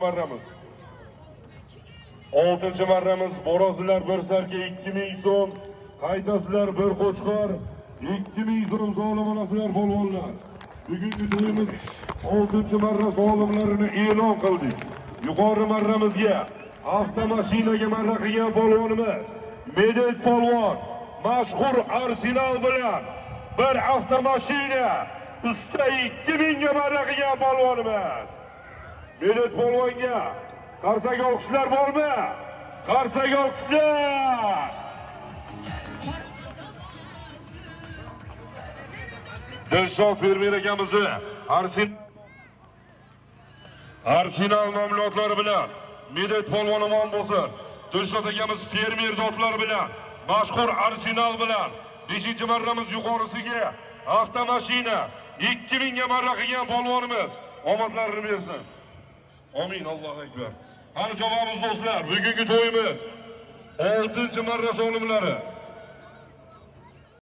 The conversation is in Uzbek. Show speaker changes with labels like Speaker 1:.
Speaker 1: marramiz. 6-marramiz Borazlar bir sarka 2000 so'm, qaytasizlar bir qo'chqor 2000 so'm zolim olasizlar polvonlar. Bugungi to'yimiz 6-marra zolimlarini e'lon qildik. Yuqori marramizga avtomashinaga marra qilgan polvonimiz Medel polvon mashhur Arsenal bilan bir avtomashina usta 2000 ga marra qilgan polvonimiz. Medel polvonga qarsak olqishlar bormi? Qarsak olqishlar! Dilshod fermer akamizni Arsenal mamlakatlari bilan Medel polvon omon bo'lsin. Dilshod akamiz fermer dotlari bilan mashhur Arsenal bilan 5-marramiz yuqorisiga avtomashina 2000 ga marra qilgan polvonimiz omadlarini bersin. Amin, Allohu akbar. Qani javobimiz do'stlar, bugungi to'yimiz 6-marra zolimlari